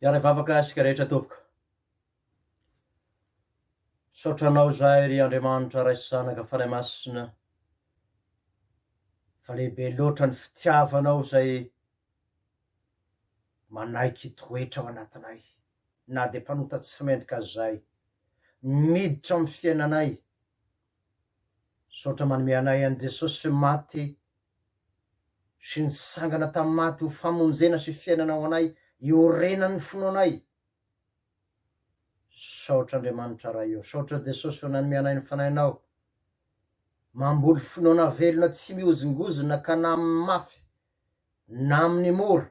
Iara vavaka asika rehetra tompoko. Saotranao zahay ry Andriamanitra raisy zanaka fanahy masina, fa lehibe loatra ny fitiavanao zay manaiky toetra ao anatinay, na de mpanotatsy tsy mendrika zay miditra amin'ny fiainanay. Saotra manome anay an' Jesosy maty sy nitsangana tamin'ny maty ho famonjena sy fiainanao anay, iorenan'ny finoanay. Saotra Andriamanitra raha io, saotra Jesosy ho nanome anay ny fanahinao, mamboly finoana velona tsy miozongozona ka na amin'ny mafy na amin'ny mora,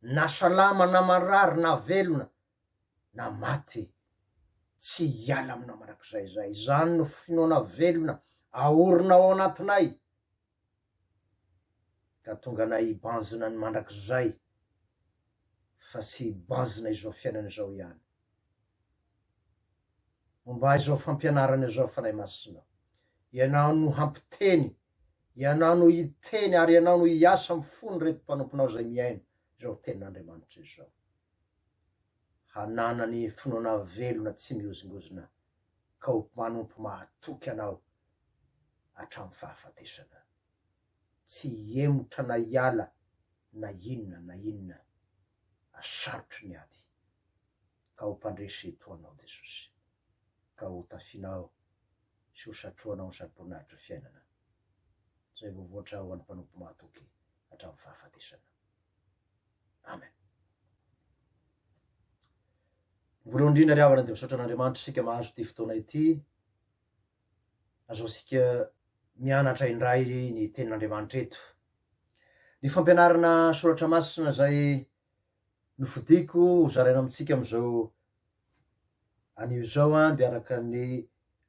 na salama na marary na velona na maty, tsy hiala aminao manak'izay zay. Zany no finoana velona aorinao ao anatinay, ka tonga anay hibanjina ny mandrak'izay fa tsy hibanjina izao fiainana izao ihany. Momba izao fampianarana izao fanahy masina, ianao no hampiteny, ianao no hiteny ary ianao no hiasa amin'ny fony reto mpanomponao zay miaino izao tenin'Andriamanitra izao, hanana ny finoana velona tsy miozongozona, ka ho manompo mahatoky anao hatramin'ny fahafatesana, tsy emotra na hiala na inona asarotry ny ady, ka ho mpandresy etoanao Jesosy, ka ho tafinao sy ho satroanao ny sarom-poninahitra fiainana zay voavoatra ho an'ny mpanompo mahatoky hatramin'ny fahafatesana. Amen. Voalohany indrindra ry havana dia misaotra an'Andriamanitra sika mahazo ity fotoana ity, azao sika mianatra indray ny tenin'Andriamanitra eto. Ny fampianarana soratra masina zay nofidiko zaraina amitsika am'izao anio zao dia araka ny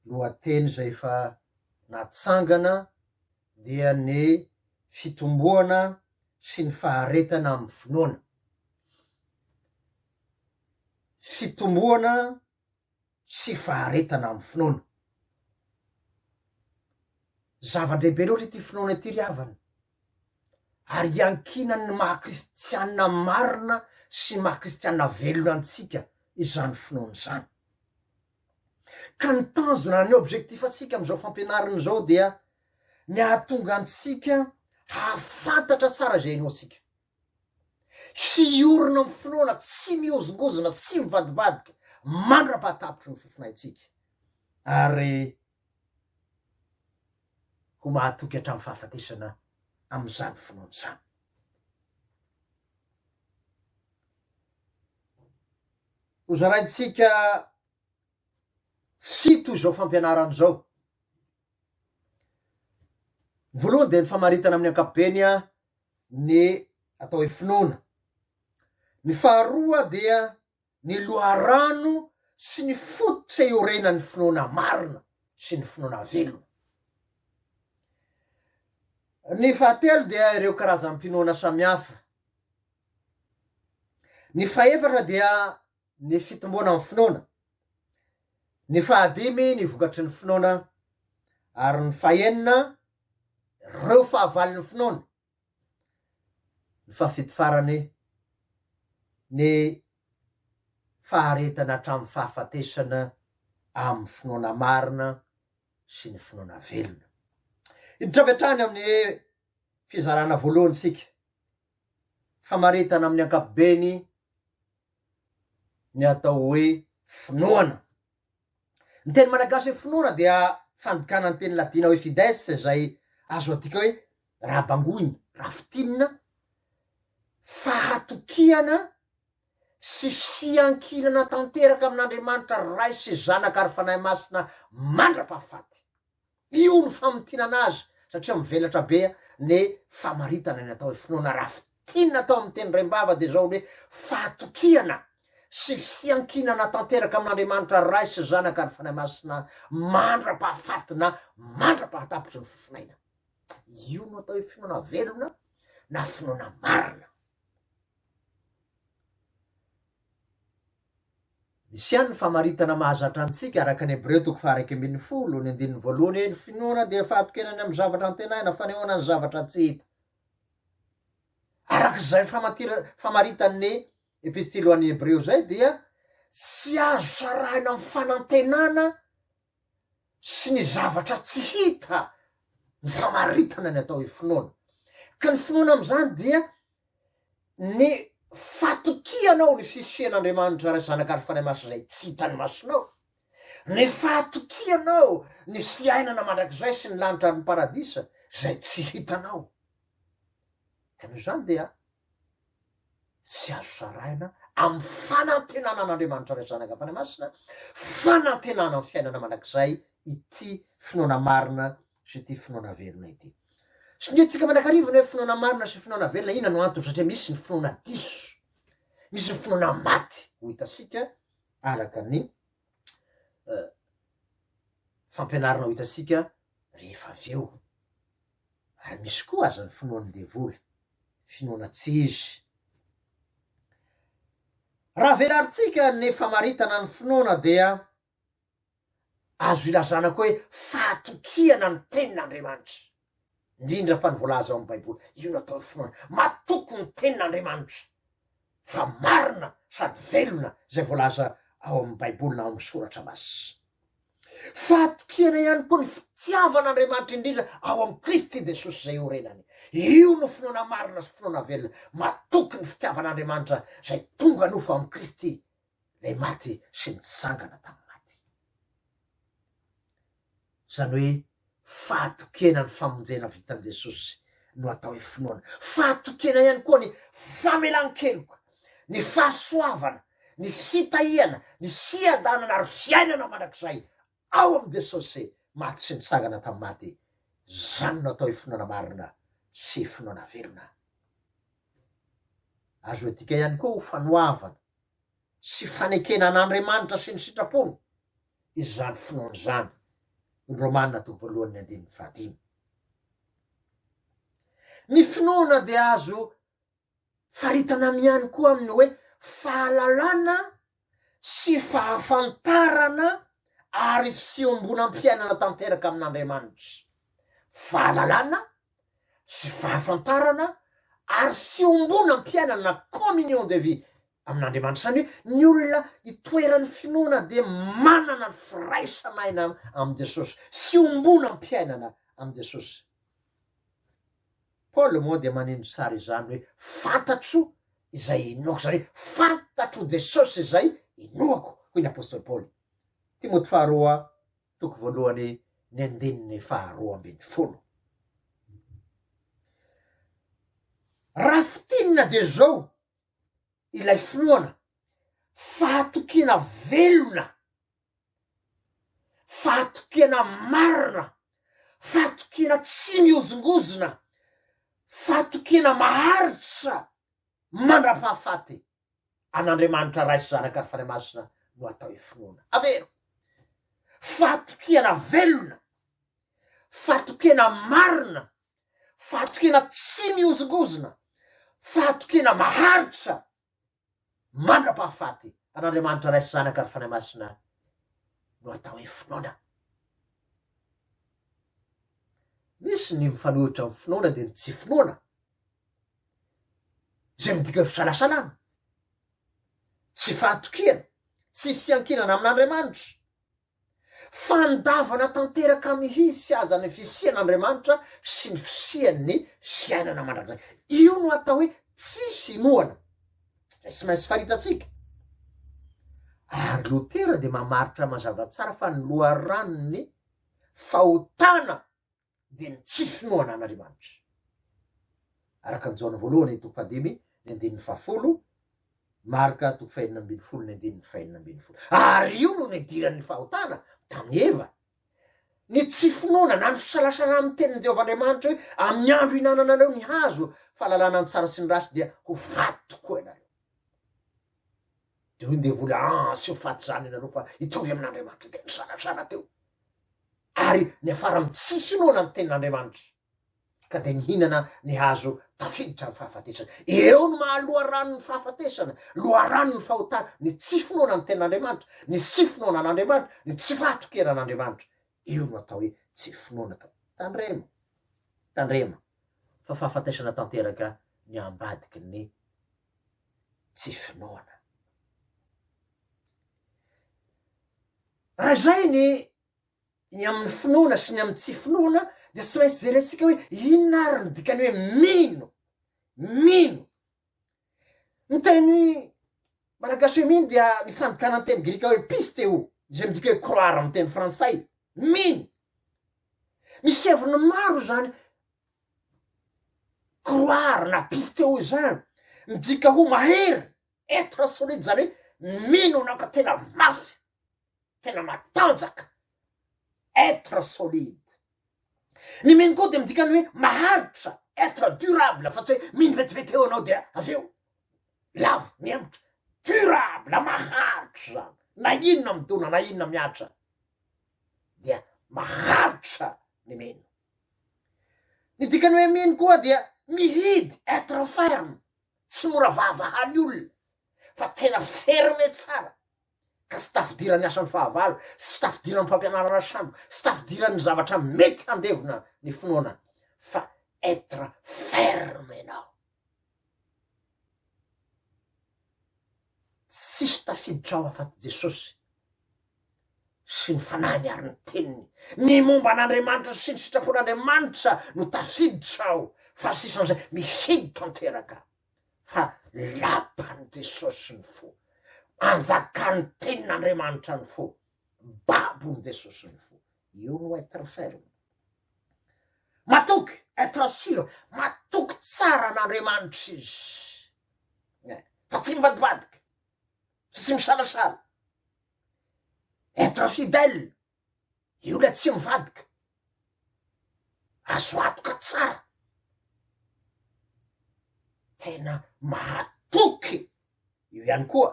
lohateny zay efa natsangana, dia ny fitomboana sy ny faharetana amin'ny finoana. Fitomboana sy faharetana amin'ny finoana. Zava-dehibe loatra ity finoana ity ry havana, ary iankinany maha-kristianina marina sy maha-kristianina velona antsika izany finoana izany. Ka ny tanjona ny objectif atsika am'izao fampianarana zao dia ny ahatonga antsika hahafantatra tsara zay hainao atsika, hiorina amin'ny finoana tsy miozongozona, tsy mivadibadika, mandra-pahatapitry ny fofinaitsika, ary ho mahatoky hatramin'ny fahafatesana am'izany finoana izany. Ho zaraintsika fito izao fampianarana zao. Voalohany dia ny famaritana amin'ny ankapobeny ny atao hoe finoana. Ny faharoa dia ny loharano sy ny fototra iorenan'ny finoana marina sy ny finoana velona. Ny fahatelo dia ireo karazam-pinoana samihafa. Ny fahaefatra dia ny fitomboana amin'ny finoana. Ny fahadimy ny vokatry ny finoana, ary ny fahaenina ireo fahavalon'ny finoana. Ny fahafito farany ny faharetana hatramin'ny fahafatesana amin'ny finoana marina sy ny finoana velona. Hiditra avy hatrany amin'ny fizarana voalohany sika, famaritana amin'ny ankapobeny ny atao hoe finoana. Ny teny malagasy hoe finoana dia fandokana ny teny ladina hoe fides, zay azo atika hoe rahabangoina, rafitinina, fahatokiana sy fiankinana tanteraka amin'Andriamanitra ray sy zanaka ary fanahy masina mandra-pahafaty. Io ny famotinana azy, satria mivelatra be ny famaritana ny atao hoe finoana rafitinina atao amin'ny teny rembava de zao hoe fahatokiana sy fiankinana tanteraka amin'Andriamanitra ray sy zanaka ary fanahy masina mandra-pahafaty na mandra-pahatapitry ny fofinaina. Io no atao hoe finoana velona na finoana marina. Misy ihany ny famaritana mahazatra antsika araka ny Hebreo 1:12 ny andininy voalohany hoe ny finoana dia fahatokenany amin'ny zavatra antenaina fanehoana ny zavatra tsy hita. Arak'izay famaritan'ny epistily ho an'ny Hebreo zay dia tsy azo sarahina amin'ny fanantenana sy ny zavatra tsy hita ny famaritana ny atao hoe finoana. Ka ny finoana am'izany dia ny fahatokianao ny fisian'Andriamanitra ray zanaka ary fanahy masina zay tsy hitany masonao, ny fahatokianao ny fiainana mandrakizay sy ny lanitra ary ny paradisa zay tsy hitanao. Ka noho zany dia tsy azo sarahina amin'ny fanantenana an'Andriamanitra ray zanaka fanahy masina, fanantenana amin'ny fiainana mandrakizay ity finoana marina sy ity finoana velona ity. Sy ny antsika manankarivona hoe finoana marina sy finoana velona, ina no antony? Satria misy ny finoana diso, misy ny finoana maty, ho hitasika araka ny fampianarana ho hitasika rehefa avy eo. Ary misy koa aza ny finoan'ny devoly, finoana tsy izy. Raha velarintsika ny famaritana ny finoana dia azo ilazana koa hoe fahatokiana ny tenin'Andriamanitra, indrindra fa ny voalaza ao amin'ny baiboly. Io no atao finoana matoko ny tenin'Andriamanitra, fa marina sady velona zay voalaza ao amin'ny baiboly na ao amin'ny soratra masy. Fahatokiana ihany koa ny fitiavan'Andriamanitra indrindra ao amin'ny Kristy Jesosy zay orenany. Io no finoana marina sy finoana velona, matoky ny fitiavan'Andriamanitra zay tonga nofo amin'ny Kristy lay maty sy nitsangana tamin'ny maty. Zany hoe fahatokena ny famonjena vitan Jesosy no atao hoe finoana. Fahatokena ihany koa ny famelan-keloka, ny fahasoavana, ny fitahiana, ny fiadanana ary fiainana mandrakizay ao amin'ny Jesosy maty sy nitsangana tamin'ny maty. Zany no atao hoe finoana marina sy finoana velona. Azo etika ihany koa ho fanoavana sy fanekena an'Andriamanitra sy ny sitrapony, izy zany finoana zany. Ny Romanina 2:15. Ny finoana dia azo faritana ihany koa amin'ny hoe fahalalana sy fahafantarana ary fiombonam-piainana tanteraka amin'Andriamanitra. Fahalalana sy fahafantarana ary fiombonam-piainana na communion de vie amin'Andriamanitra. Zany hoe ny olona itoeran'ny finoana dia manana ny firaisan'aina amin'ny Jesosy, fiombonam-piainana amin'ny Jesosy. Paul moa dia manindry sary izany hoe fantatro izay inoako, zany hoe fantatro Jesosy izay inoako, hoy ny apôstôly Paoly. Timoty 2:1 ny andininy 2:12. Rafitinina de zao ilay finoana, fahatokiana velona, fahatokiana marina, fahatokiana tsy miozongozona, fahatokiana maharitra mandra-pahafaty an'Andriamanitra ray sy zanaka ary fanahy masina no atao hoe finoana. Avero, fahatokiana velona, fahatokiana marina, fahatokiana tsy miozongozona, fahatokiana maharitra mandra-pahafaty an'Andriamanitra ray sy zanaka ary fanahy masina no atao hoe finoana. Misy ny mifanohitra amin'ny finoana dia ny tsy finoana, zay midika hoe fisalasalana. tsy fahatokena, tsy fiankirana amin'Andriamanitra. Fandavana tanteraka mihisy aza ny fisian'Andriamanitra sy ny fisian'ny fiainana mandrakizay. Io no atao hoe tsisy inoana. Zay tsy maintsy faritatsika. Ary Lotera de mamaritra mazava tsara fa ny loharanony fahotana de ny tsy finoana an'Andriamanitra. Araka ny Jaona voalohany toko 5 ny andininy 7, Marka toko 5:20 ny andininy 5:20. Ary io no nidiran'ny fahotana tamin'ny Eva. Ny tsy finoana na ny fisalasana amin'ny tenin'i Jehovahandriamanitra hoe amin'ny andro hinananareo ny hazo fahalalana ny tsara sy ny rasy dia ho faty tokoa ianareo. De hoy nde vola sy ho faty zany ianareo fa hitovy amin'Andriamanitra de nisanasana teo. Ary ny afara amin'ny tsy finoana amin'ny tenin'Andriamanitra ka de nihinana ny hazo tafiditra ny fahafatesana. Eo no mahaloharano ny fahafatesana, loharano ny fahotana, ny tsy finoana ny tenin'Andriamanitra, ny tsy finoana an'Andriamanitra, ny tsy fahatokeran'Andriamanitra. Io no atao hoe tsy finoana ka tandrema fa fahafatesana tanteraka ny ambadiky ny tsy finoana. Raha zay ny amin'ny finoana sy ny amin'ny tsy finoana de tsy maintsy jerentsika hoe inona ary ny dikany hoe mino. Ny teny malagasy hoe mino dia ny fandikana ny teny grika hoe pisteo, zay midika hoe croire amin'ny teny frantsay. Mino. Misy heviny maro zany croire na pisteo zany midika ho mahery, être solide zany hoe mino anao ka tena mafy, tena matanjaka, être solide. Ny mino koa de midikany hoe maharitra, être durable, fa tsy hoe mino vetivety eo anao de aveo lavo miembotra. Durable, maharitra zany. Na inona midona, na inona miatra dia maharitra ny mino. Ny dikany hoe mino koa dia mihidy, être ferme, tsy mora vavahany olona fa tena ferme tsara. Ka sy tafidirany asan'ny fahavalo, sy tafidirany fampianarana sambo, sy tafidirany zavatra mety handevona ny finoana, fa être ferme enao. Tsisy tafiditra ao afaty Jesosy sy ny fanahy ary ny teniny, ny momba an'Andriamanitra sy ny sitrapon'Andriamanitra no tafiditra ao, fa sisan'izay mihidy tanteraka fa lapany Jesosy ny fo, anjakany tenin'Andriamanitra ny fo, babony Jesosy ny fo. Io no être ferme. Matoky, être sûr, matoky tsara an'Andriamanitra izy. Fa tsy mivadibadiky, tsy misalasala. Être fidèle, io le tsy mivadika, azo atoka tsara. Tena mahatoky. Io ihany koa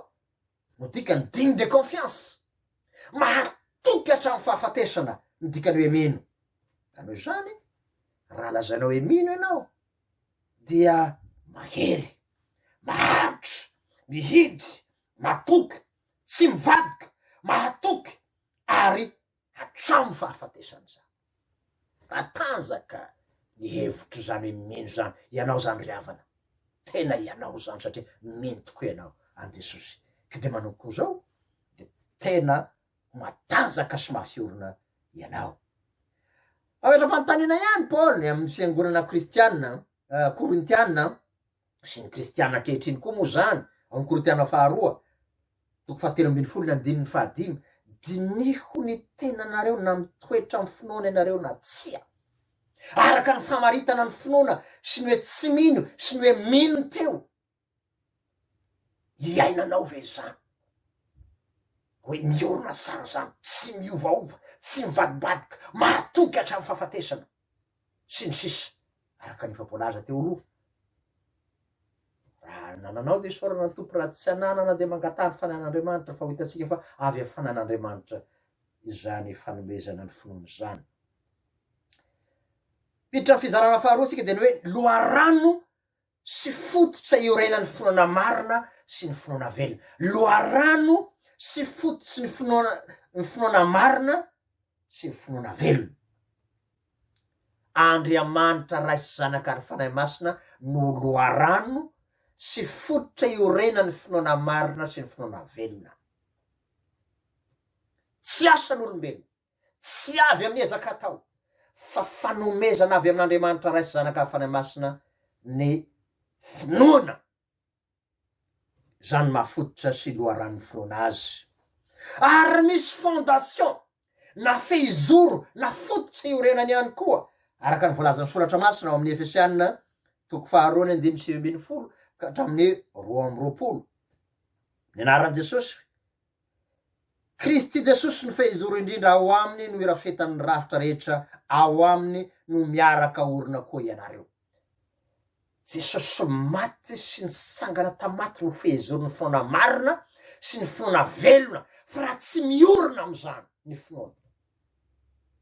no dikany digne de confiance, mahatoky hatramin'ny fahafatesana ny dikany hoe mino. Ka noho zany raha lazainao hoe mino ianao dia mahery, maharitra, mihidy, matoky, tsy mivadika, mahatoky ary hatramin'ny fahafatesana zany. Matanjaka ny hevitry zany hoe mino zany, ianao zany ry havana, tena ianao zany satria mino tokoa ianao an Jesosy. Ka de manompo zao de tena matanjaka sy mafiorina ianao. Avetram-panontaniana ihany Paoly amin'ny fiangonana kristianina korintianina sy ny kristianina ankehitriny koa moa zany, amin'ny Korintiana 2 toko 7:5 diniho ny tenanareo na mitoetra amin'ny finoana ianareo na tsia, araka ny famaritana ny finoana sy ny hoe tsy mino sy ny hoe mino teo. Iainanao ve zany hoe miorona tsara zany, tsy miovaova, tsy mivadibadika, mahatoky hatramin'ny fahafatesana sy ny sisa, araka ny fampolaza teo aloha. Raha nananao de sorana ny tompo, raha tsy ananana de mangatany fanan'Andriamanitra, fa ho hitatsika fa avy amin'ny fanan'Andriamanitra izany fanomezana ny finoana zany. Piditra amin'ny fizarana faharoa tsika de ny hoe loharano sy fototra iorenan'ny finoana marina sy ny finoana velona. Loharano sy fototsy ny finoana marina sy ny finoana velona. Andriamanitra raisy zanakary fanahy masina no loharano sy fototra iorena ny finoana marina sy ny finoana velona. Tsy asan'olombelona, tsy avy amin'ny ezaka atao, fa fanomezana avy amin'Andriamanitra ray sy zanaka fanahy masina ny finoana zany mahafototra sy loharano finoana azy. Ary misy fondation na fehizoro na fototra iorenany ihany koa, araka ny volazan'ny soratra masina ao amin'ny Efesianina 4:9-20 ka hatramin'ny 2:20. Ny anaran'i Jesosy, Kristy Jesosy ny fehizoro indrindra, ao aminy no irafetan'ny rafitra rehetra, ao aminy no miaraka orona koa ianareo. Jesosy maty sy nitsangana tamaty no fehizoro ny finoana marina sy ny finoana velona, fa raha tsy miorona am'izany ny finoana.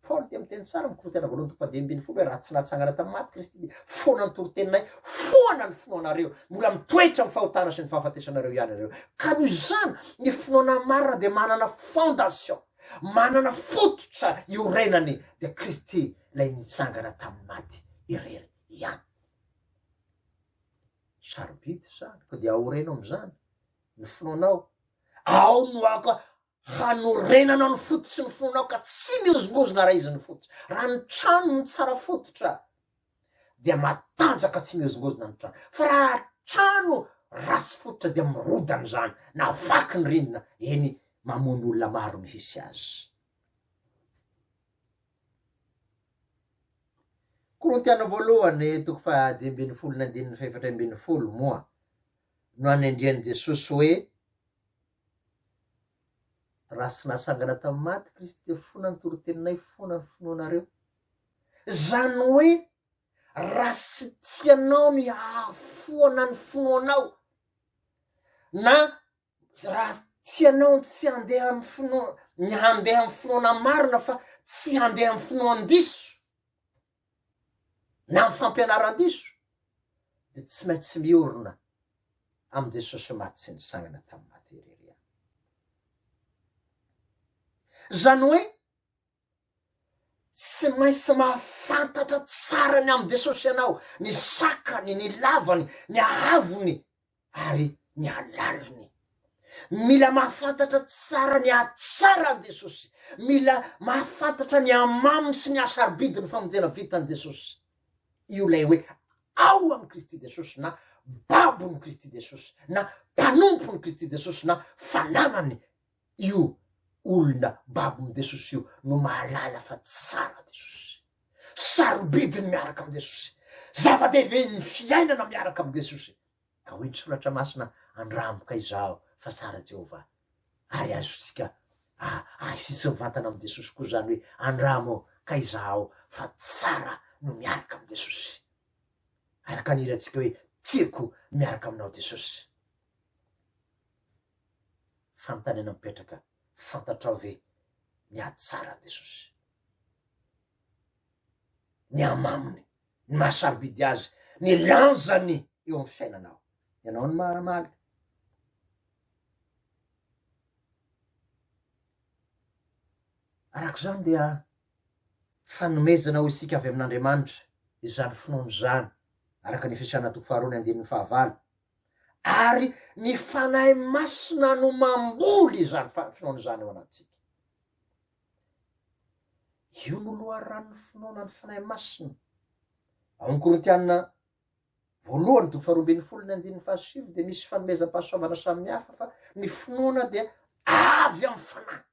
Paoly dia miteny tsara amin'ny Korintena 1:20 raha tsy natsangana tamaty Kristy dia foana ny toroteninay, foana ny finoanareo, mbola mitoetra amin'ny fahotana sy ny fahafatesanareo ihany ireo. Ka noho izany ny finoana marina dia manana fondation, manana fototra iorenany, dia Kristy lay nitsangana tamin'ny maty irery ihany. Sarobidy zany, ko dia aorena am'izany ny finoanao. Ao no ako hanorenana ny fototsy ny finoanao ka tsy miozongozona raha izy ny fototsy. Raha ny trano ny tsara fototra dia matanjaka tsy miozongozona ny trano. Fa raha trano rasy fototra dia mirodana zany, na vaky ny rindrina, eny mamono olona maro mihisy azy. Korintiana 2:2-4 moa no anendrian'i Jesosy hoe raha sy nasangana tamin'ny maty Kristy dia foana ny toroteninay, foana ny finoanareo. Zany hoe raha sy tianao ny hahafoana ny finoanao, na raha tianao tsy handeha amin'ny finoana, ny handeha amin'ny finoana marina fa tsy handeha amin'ny finoan-diso na amin'ny fampianaran-diso, dia tsy maintsy miorona amin'ny Jesosy maty sy nitsangana tamin'ny maty irery. Zany hoe tsy maintsy mahafantatra tsara ny amin'ny Jesosy ianao, ny sakany, ny lavany, ny ahavony ary ny alaliny. Mila mahafantatra tsara ny atsarany Jesosy, mila mahafantatra ny amaminy sy ny asaribidiny famonjena vitan'i Jesosy. Io lay hoe ao amin'ny Kristy Jesosy, na babon'i Kristy Jesosy, na mpanompony Kristy Jesosy, na fananany io olona babon'i Jesosy io no mahalala fa tsara Jesosy, sarobidiny miaraka amin'ny Jesosy, zava-dehibe ny fiainana miaraka amin'ny Jesosy. Ka hoe ny soratra masina, andramoka izao fa tsara Jehova, ary azontsika sisy mivantana amin'ny Jesosy koa zany hoe andramoka izao fa tsara no miaraka amin'ny Jesosy. Araka anirantsika hoe tiako miaraka aminao Jesosy. Fanontaniana mipetraka, fantatrao ve miady tsara Jesosy, ny amaminy, ny mahasarobidy azy, ny lanjany eo amin'ny fiainanao, ianao ny maramaly. Araka zany dia fanomezana ho isika avy amin'Andriamanitra izany finoana zany, araka ny Efesianina 2:2-5, ary ny fanahy masina no mamboly zany finoana zany ao anatsika. Io no loharan'ny finoana ny fanahy masina. Ao amin'ny Korintianina 1:2-7 dia misy fanomezam-pahasoavana samihafa, fa ny finoana dia avy amin'ny fanahy.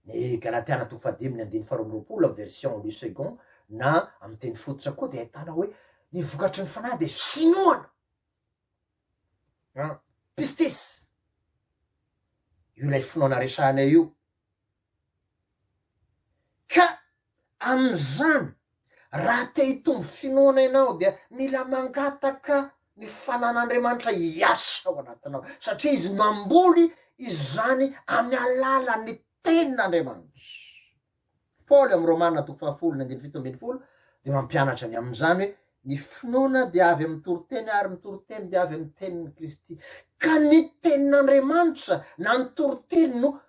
Ny Galatiana 2:5-2 version Louis II na amin'ny teny fototra koa dia ahitana hoe ny vokatry ny fanahy dia finoana, pistis. Io lay finoana resahanay io. Ka amin'izany raha te hitombo finoana ianao dia mila mangataka ny fanan'Andriamanitra hiasa ao anatinao, satria izy mamboly izany amin'ny alalan'ny tenin'Andriamanitra. Paoly amin'ny Romana 12:17 dia mampianatra ny amin'izany hoe ny finoana dia avy amin'ny toroteny, ary ny toroteny dia avy amin'ny tenin'i Kristy. Ka ny tenin'Andriamanitra na ny toroteny no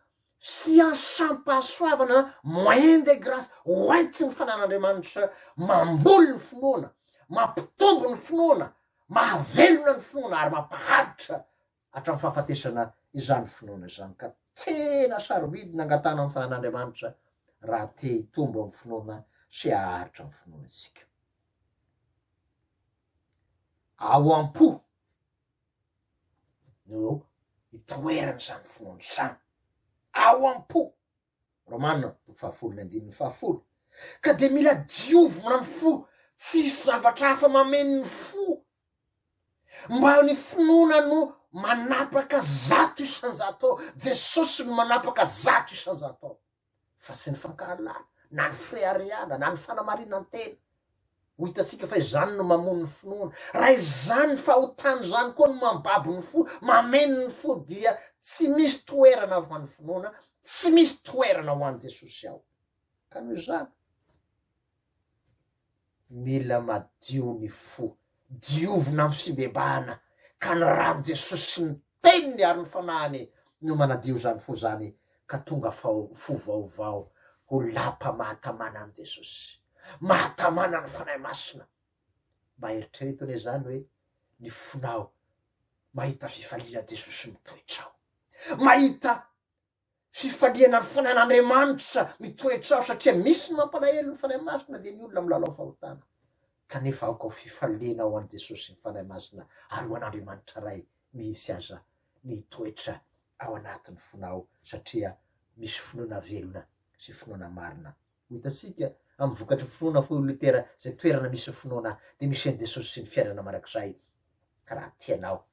fiasampahasoavana na moyen de grâce hoenty ny fanan'Andriamanitra mamboly ny finoana, mampitombo ny finoana, mahavelona ny finoana ary mampaharitra hatramin'ny fahafatesana izany finoana izany, ka tena sarobidy nangatana amin'ny fanan'Andriamanitra raha te hitombo amin'ny finoana sy haharitra amin'ny finoana isika. Ao am-po no itoerana izany finoana izany, ao am-po. Romanina 10:1-10. Ka de mila diovina ny fo, tsisy zavatra hafa mameno ny fo, mba ny finoana no manapaka zato isan-jato. Jesosy no manapaka zato isan-jato, fa sy ny fankahalala na ny fihariana na ny fanamarinantena. Ho hitasika fa izany no mamono ny finoana. Raha izany fahotany zany koa no mambabo ny fo, mameno ny fo, dia tsy misy toerana ho an'ny finoana, tsy misy toerana ho an'i Jesosy ao. Ka noho izany mila madio ny fo, diovina amin'ny fibebahana, ka ny rano Jesosy ny teniny ary ny fanahiny no manadio zany fo zany, ka tonga fo vaovao ho lapa mahatamana an' Jesosy, mahatamana ny fanahy masina. Mba eritreretony zany hoe ny fonao mahita fifaliana Jesosy mitoetra ao, mahita fifaliana ny fanan'Andriamanitra mitoetra ao, satria misy ny mampalahelo ny fanahy masina dia ny olona milalao fahotana. Kanefa ao fifaliana ao an' Jesosy ny fanahy masina, ary ho an'Andriamanitra ray misy aza mitoetra ao anatin'ny fonao, satria misy finoana velona sy finoana marina. Hitasika amin'ny vokatry finoana fo Lutera, zay toerana misy finoana de misy an' Jesosy sy ny fiainana marak'izay. Ka raha tianao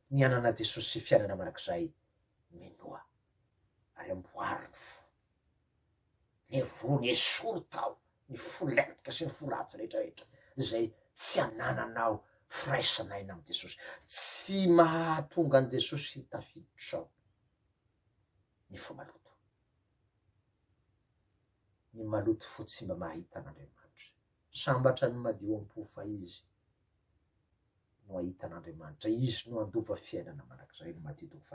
ny anana Jesosy sy fiainana marak'izay, minoa ary amboary ny fo, le vorony esoro tao, ny folentika sy ny foratsy rehetrarehetra zay tsy anananao firaisan'aina am' Jesosy, tsy mahatonga an' Jesosy hitafiditra ao. Ny fo maloto, ny maloto fo tsy mba mahita an'Andriamanitra, sambatra ny madio am-po fa izy no ahita an'Andriamanitra, izy no andova fiainana marak'izay no matitoko 10.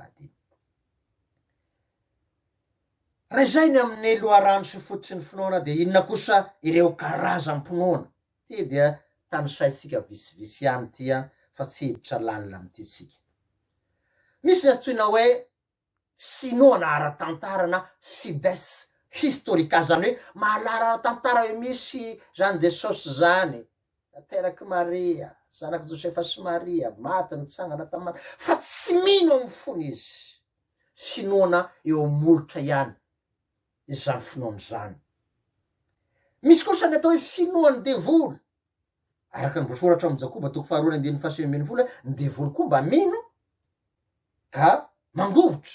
Raha izay ny amin'ny loharano sy fototsy ny finoana, de inona kosa ireo karazam-pinoana? Ty dia tanisaitsika visivisy ihany tya, fa tsy hiditra lalina am'ty tsika. Misy antsoina hoe finoana ara-tantara na fides historika, zany hoe mahalala ara-tantara hoe misy zany Jesosy zany, tanteraky Maria, zanaky Josefa sy Maria, maty nitsangana tamaty, fa tsy mino amin'ny fony izy. Finoana eo molotra ihany izany finoana zany. Misy kosa ny atao hoe finoan'ny devoly, araka ny voasoratra amin'ny Jakoba 2:5-7, ny devoly koa mba mino ka mangovotra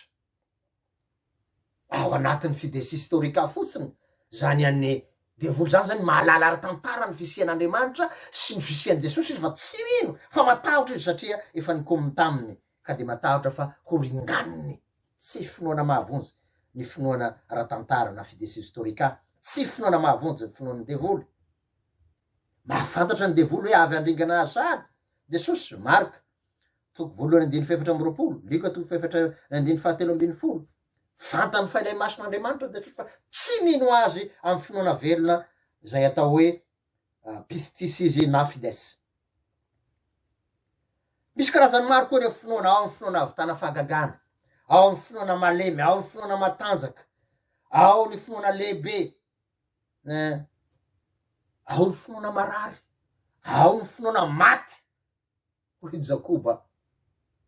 ao anatin'ny fidesy historika fotsiny. Zany an'ny devoly zany mahalala ara-tantara ny fisian'Andriamanitra sy ny fisian'i Jesosy izy, fa tsy mino, fa matahotra izy satria efa nikomy taminy, ka de matahotra fa ho ringaniny. Tsy finoana mahavonjy ny finoana ara-tantara na fidesy historika, tsy finoana mahavonjy ny finoan'ny devoly. Mahafantatra ny devoly hoe avy andringana sady Jesosy. Marka 1:24-20, Luka 2:1-7. Fantany failay mason'Andriamanitra Jesosy, fa tsy mino azy amin'ny finoana velona zay atao hoe pistisy na fides. Misy karazany maro koa ny finoana, ao amin'ny finoana avitana fahagagana, ao amin'ny finoana malemy, ao amin'ny finoana matanjaka, ao ny finoana lehibe, ao ny finoana marary, ao ny finoana maty. Hoy Jakoba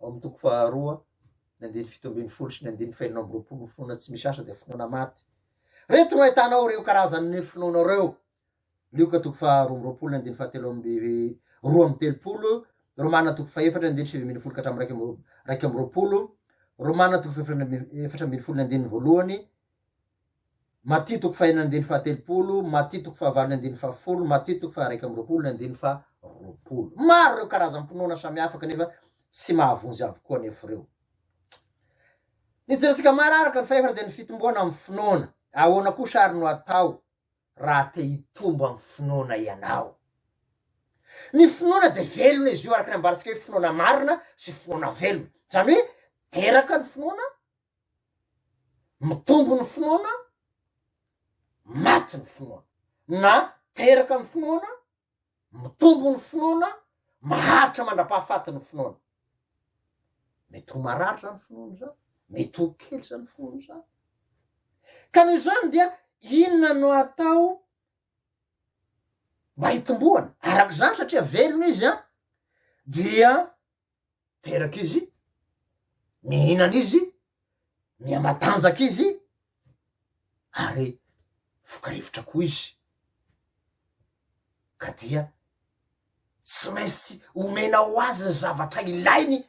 ao amin'ny 2:2-7 sy 9:20, finoana tsy misy asa de finoana maty. Reto no ahitanao reo karazany finoana reo. Luka 2:12-7, Romana 2:4-7-2, Romana 2:4-7, Maty 2:1-7, Maty 2:9-7, Maty 2:1-7. Maro reo karazam-pinoana samihafa, kanefa tsy mahavonjy avokoa nefa reo. Nijerisika mararaka ny faefatra de ny fitomboana amin'ny finoana. Ahoana koa sary no atao raha te hitombo amin'ny finoana ianao? Ny finoana de velona izy io, araka ny ambaritsika hoe finoana marina sy finoana velona. Zany hoe teraka ny finoana, mitombo ny finoana, maty ny finoana, na teraka ny finoana, mitombo ny finoana, maharitra mandra-pahafaty ny finoana. Mety ho marary zany finoana zany, mety ho kely zany finoana zany. Ka noho zany dia inona no atao mba hitomboana? Araka zany satria velona izy dia teraka izy, mihinana izy, miamatanjaka izy, ary fokarivotra koa izy. Ka dia tsy maintsy omena ho azy zavatra ilainy,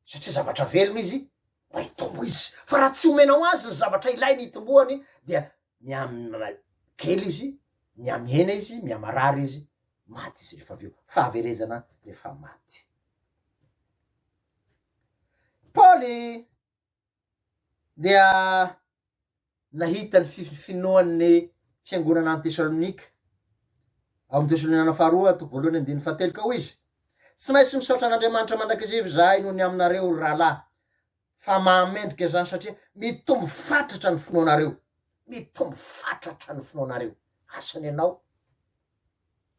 satria zavatra velona izy mba hitombo izy. Fa raha tsy omena ho azy ny zavatra ilainy hitomboany dia kely izy, miamihena izy, miamarary izy, maty izy rehefa avy eo. Fahaverezana rehefa maty. Paoly dia nahita ny finoan'ny fiangonana any Tesalonika ao amin'ny Tesalonika faharoa toko voalohany andininy fahatelo ka hoy izy: tsy maintsy misaotra an'Andriamanitra mandrakizivy zahay noho ny aminareo rahalahy, fa mahamendrika zany satria mitombo fatratra ny finoanareo, mitombo fatratra ny finoanareo. Asany ianao,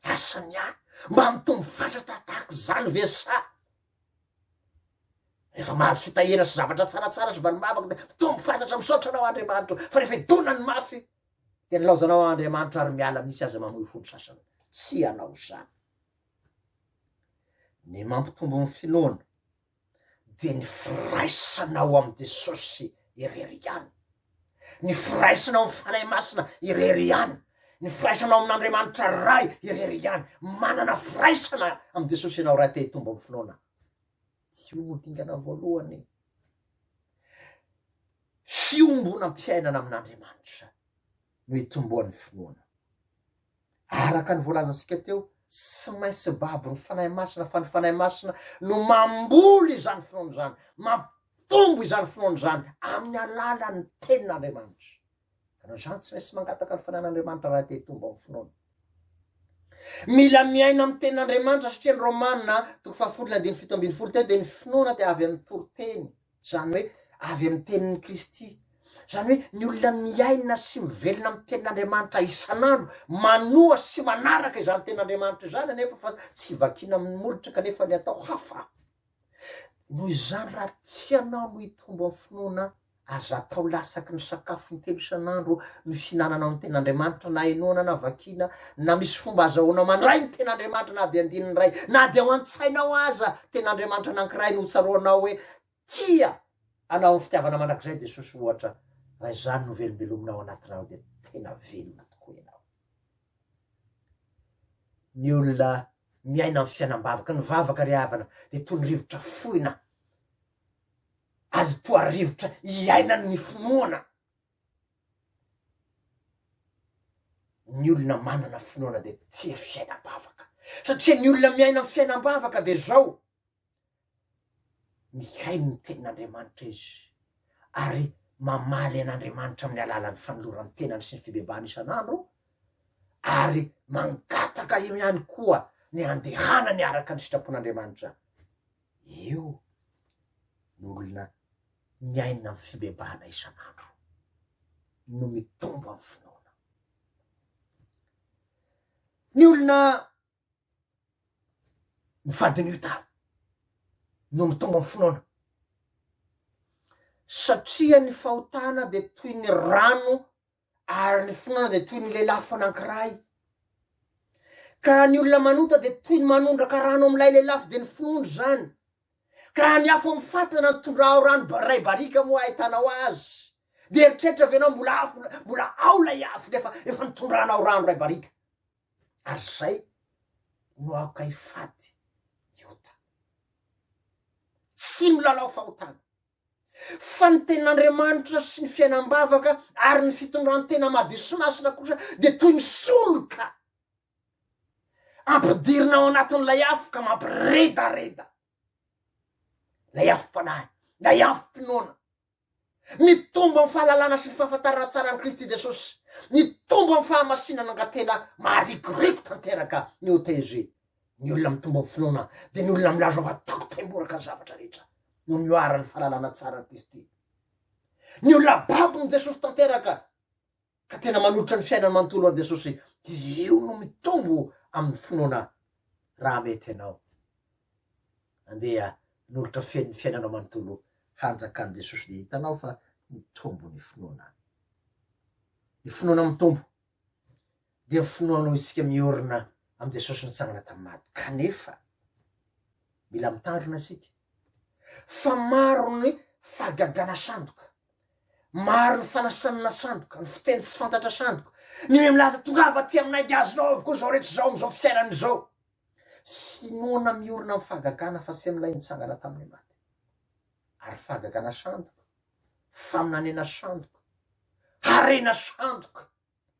asany ahy mba mitombo fatratra tahaka zany ve sa? Rehefa mahazo fitahena sy zavatra tsaratsara sy valomavaka de mitombo fatratra misaotra anao Andriamanitra, fa rehefa idonany mafy dia nilaozanao Andriamanitra ary miala misy aza mamoy fony sasany. Tsy anao zany. Ny mampitombo ny finoana de ny firaisanao amy Jesosy irery ihany, ny firaisanao amy fanahy masina irery ihany, ny firaisanao amin'Andriamanitra ray irery ihany. Manana firaisana amy Jesosy ianao raha te hitombo amy finoana. Io no dingana voalohany, fiombona am-piainana amin'Andriamanitra no hitomboan'ny finoana. Araka ny voalazantsika teo, tsy maintsy babo ny fanahy masina, fa ny fanahy masina no mamboly izany finoana zany, mampitombo izany finoana zany amin'ny alalan'ny tenin'Andriamanitra. Ka noho zany tsy maintsy mangataka ny fanahin'Andriamanitra raha te hitombo amin'ny finoana. Mila miaina amin'ny tenin'Andriamanitra satria ny Romanina toko fahafolo andininy fito ambin'ny folo teo dia ny finoana dia avy amin'ny toroteny, zany hoe avy amin'ny tenin'ny Kristy. Zany hoe ny olona miaina sy mivelona amin'ny tenin'Andriamanitra isan'andro, manoa sy manaraka izany tenin'Andriamanitra izany, anefa fa tsy vakiana amin'ny molotra kanefa ny atao hafa. Noho izany raha tianao no hitombo amin'ny finoana, aza atao lasaky ny sakafo ny telo isan'andro ny fihinanana amin'ny tenin'Andriamanitra, na inoana na vakiana, na misy fomba azahoanao mandray ny tenin'Andriamanitra, na de andininy ray, na de ao an-tsainao aza tenin'Andriamanitra anankiray no tsaroanao hoe tia anao ny fitiavana mandrakizay Jesosy ohatra. Raha izany no velombelominao anatinao de tena velona tokoa ianao. Ny olona miaina amin'ny fiainam-bavaka, ny vavaka ry havana de toy ny rivotra fohina, azy toa rivotra iainany ny finoana. Ny olona manana finoana de tia fiainam-bavaka, satria ny olona miaina amin'ny fiainam-bavaka de zao mihaino ny tenin'Andriamanitra izy, ary mamaly an'Andriamanitra amin'ny alalan'ny fanolorany tenany sy ny fibebahany isan'andro, ary mangataka ihany koa ny andehanany araka ny sitrapon'Andriamanitra. Io ny olona miaina amin'ny fibebahana isan'andro no mitombo amin'ny finoana. Ny olona mifadin'ita no mitombo amin'ny finoana, satria ny fahotana de toy ny rano, ary ny finoana de toy ny lelafo anankiray. Ka ny olona manota de toy ny manondraka rano am'ilay lelafo de ny finoana zany. Ka raha ny afo mifatana ny tondrao rano ray barika moa ahitanao azy, de eritreritra venao mbola ao lay afo efa nitondranao rano ray barika. Ary zay no aoka hifady iota, tsy milalao fahotana. Fa ny tenin'Andriamanitra sy ny fiainam-bavaka ary ny fitondran'ny tena madio sy masina kosa de toy ny soloka ampidirinao anatin'ilay afo ka mampiredareda lay afo fanahy, lay afo finoana. Mitombo amin'ny fahalalana sy ny fahafantarana tsara ny Kristy Jesosy, mitombo amin'ny fahamasinana nga tena marikoriko tanteraka ny OTG. Ny olona mitombo amin'ny finoana de ny olona milaza fa takotaimboraka ny zavatra rehetra no mioara ny fahalalana tsara ny Kristy. Ny olona babony Jesosy tanteraka ka tena manolotra ny fiainany manontolo an'i Jesosy, io no mitombo amin'ny finoana raha mety ianao. andeha nolotra fiainanao manontolo hanjakan'i Jesosy. De hitanao fa mitombo ny finoana mitombo de finoanao isika miorina am Jesosy nitsangana tamy maty. Kanefa mila mitandrina asika fa maro ny fahagagana sandoka, maro ny fanasanana sandoka, ny fiteny tsy fantatra sandoka, ny hoe milaza tongava ty aminay de azonao avokoa zao rehetra zao amizao fisainany zao. Finoana miorina amy fahagagana fa sy amilay nitsangana tamin'ny maty. Ary fahagagana sandoka, faminanena sandoka, harena sandoka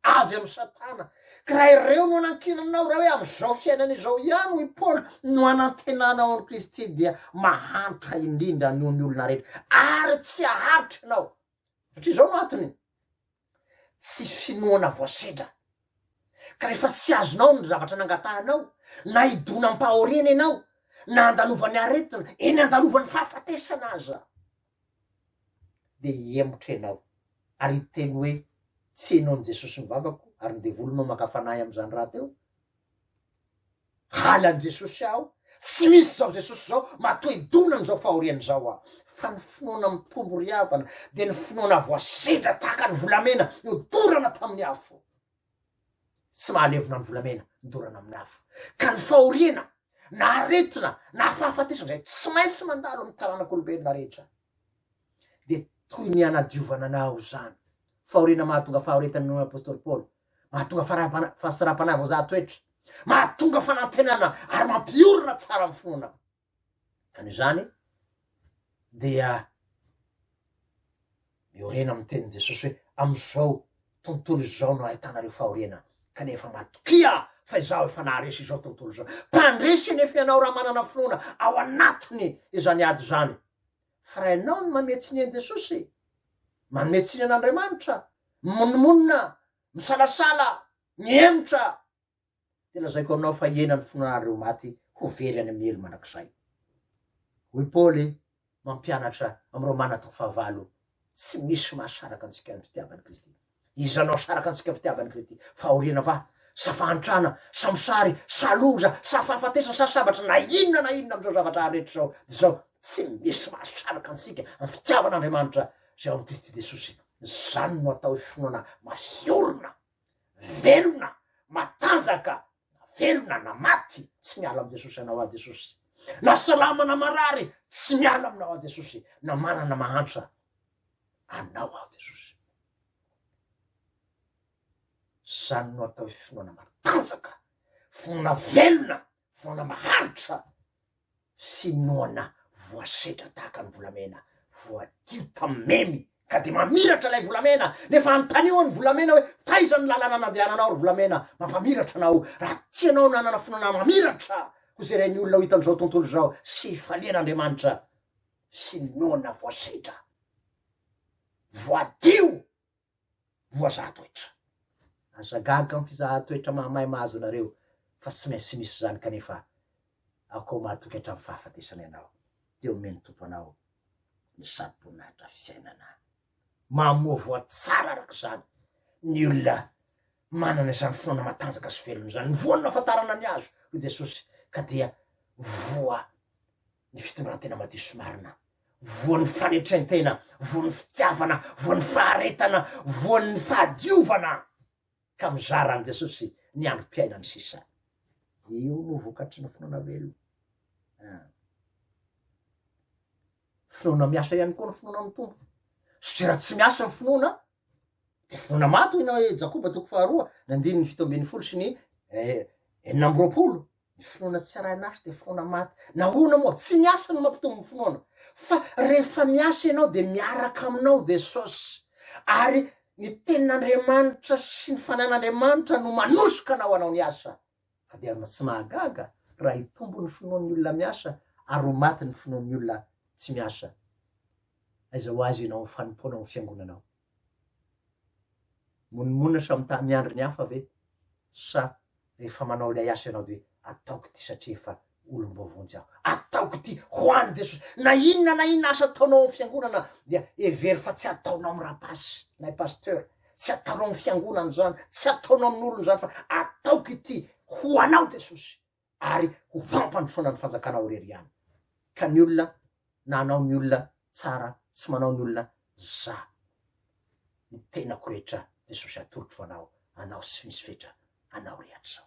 avy amy Satana. Ka raha ireo no anankinanao raha hoe amizao fiainana izao ihany hoy Paoly no anantenanao any Kristy dia mahantra indrindra noho ny olona rehetra ary tsy aharitra ianao. Satria zao no antony, tsy finoana voasedra. Ka rehefa tsy azonao ny zavatra nangatahanao, na idona ampahoriana ianao, na andalovany aretina, eny andalovany fahafatesana aza, de iemotra ianao ary teny hoe tsy ianao Jesosy mivavako ary ny devolo no makafanahy am'izany raha teo. Halan'i Jesosy aho, tsy misy zao Jesosy zao matoa idona am'izao fahoriany zao aho. Fa ny finoana mitombo ry havana de ny finoana voasedra tahaka ny volamena nodorana tamin'ny afo. Tsy mahalevona ny volamena nidorana amin'ny afo. Ka ny fahoriana na aretina na fahafatesana zay tsy maintsy mandalo amy taranak'olombelona rehetra. De toy ny anadiovana anao zany. Fahoriana mahatonga fahoretany noho apôstôly Paoly, mahatonga fahasarapanavo za toetra, mahatonga fanantenana ary mampiorina tsara amy finoana. Ka ny zany dia miorena amy tenin Jesosy hoe amizao tontolo zao no ahitanareo fahoriana. Kanefa matokia fa izaho efa naharesy izao tontolo zao. Mpandresy nefa ianao raha manana finoana ao anatiny izany ady zany. Fa raha ianao no mametsiny an Jesosy, mametsiny an'Andriamanitra, monimonina, misalasala, miemotra, de lazaiko anao fa ienany finoanareo maty ho very any amy elo mandrakizay. Hoy Paoly mampianatra amy Romana 9:9, tsy misy mahasaraka antsika ny fitiavany Kristy. Iza anao saraka antsika fitiavany Kristy, fahoriana va, sa fahantrana, sa mosary, sa loza, sa fahafatesana, sa sabatra, na inona amizao zavatra rehetra zao, de zao tsy misy mahasaraka antsika amy fitiavan'Andriamanitra zay ao amy Kristy Jesosy. Zany no atao finoana mafiorina, velona, matanjaka, velona na maty, tsy miala amy Jesosy anao a Jesosy. Na salama na marary, tsy miala aminao a Jesosy. Na manana mahantra, anao a Jesosy. Zany no atao finoana matanjaka, finoana velona, finoana maharitra, finoana voasedra tahaka ny volamena, voadio tamemy ka de mamiratra lay volamena. Nefa antanio ny volamena hoe taiza ny lalana nandehananao ry volamena, mampamiratra anao. Raha tianao nanana finoana mamiratra ho zay reny olona ho hitan'izao tontolo zao, sy falian'Andriamanitra, finoana voasedra, voadio, voazahatoetra. Azagaga amy fizahatoetra mahamay mahazo anareo fa tsy maintsy misy zany. Kanefa ako mahatoky hatramy fahafatesana ianao, teo meny tompo anao ny sabonatra fiainana mamoa voatsara arak' zany. Ny olona manana izany finoana matanjaka sy velona zany, voany nafantarana ny azo ho Jesosy, ka dia voa ny fitondratena madio sy marina, voan'ny fanetrentena, voan'ny fitiavana, voan'ny faharetana, voan'ny fahadiovana, ka mizara an Jesosy ny androm-piainany sisa. Io no vokatry ny finoana velona. Finoana miasa ihany koa ny finoana mitombo. Satria raha tsy miasa ny finoana de finoana maty hoy na hoe Jakoba 2:9-10 sy ny 9:20. Ny finoana tsy arahin'asy de finoana maty. Nahoana moa tsy miasa no mampitombo finoana, fa rehefa miasa ianao de miaraka aminao Jesosy, ary ny tenin'Andriamanitra sy ny fanan'Andriamanitra no manosoka anao anao ny asa. Fa de anao tsy mahagaga raha hitombo ny finoan'ny olona miasa ary ho maty ny finoan'ny olona tsy miasa. Aiza ho azy ianao mifanompoana amy fiangonanao? Monimonina sa mita miandry ny hafa ve? Sa rehefa manao ilay asa ianao de ataoko ty satria efa olom-bavonjy aho, ataoko ty ho any Jesosy. Na inona asa ataonao amy fiangonana dia hevery fa tsy ataonao amy rapasy na pasteur, tsy ataonao amy fiangonana zany, tsy ataonao amin'olona zany, fa ataoko ity ho anao Jesosy, ary ho fampandrosoana ny fanjakanao rery ihany. ka ny olona na anao ny olona tsara tsy manao ny olona za ny tenako rehetra Jesosy atolotro anao, anao sy misy fetra anao rehetra zao.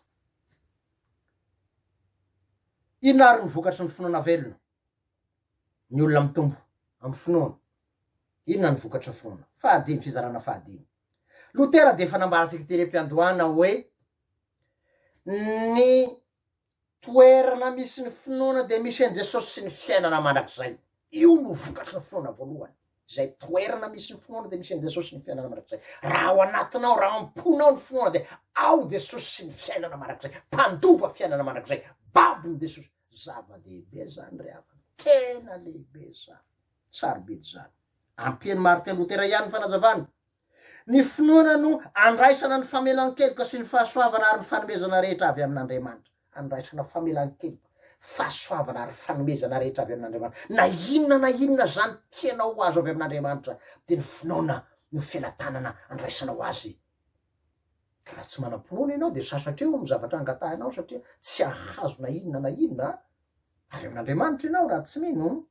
Inona ary ny vokatry ny finoana velona? Ny olona mitombo amin'ny finoana. Inona ny vokatry ny finoana? Fahadimy, fizarana fahadimy. Lutera de efa nambara sekretary-mpiandohana hoe ny toerana misy ny finoana de misy an Jesosy sy ny fiainana mandrakizay. Io no vokatry ny finoana voalohany. Zay toerana misy ny finoana de misy an Jesosy sy ny fiainana mandrakizay. Raha ao anatinao, raha amponao ny finoana de ao Jesosy sy ny fiainana mandrakizay. Mpandova fiainana mandrakizay. Babiny Jesosy. Zava-dehibe zany ry havana. Tena lehibe zany. Sarobidy zany. Ampiany Martin Lutera ihany fanazavany. Ny finoana no andraisana ny famelan-keloka sy ny fahasoavana ary ny fanomezana rehetra avy amin'Andriamanitra. Andraisana famelan-keloka, fahasoavana ary fanomezana rehetra avy amin'Andriamanitra. Na inona zany tianao azo avy amin'Andriamanitra de ny finoana no fialatanana andraisanao azy. Ka raha tsy manam-pinoana ianao de sasatreo amin'ny zavatra angatahanao satria tsy ahazo na inona avy amin'Andriamanitra ianao raha tsy mino.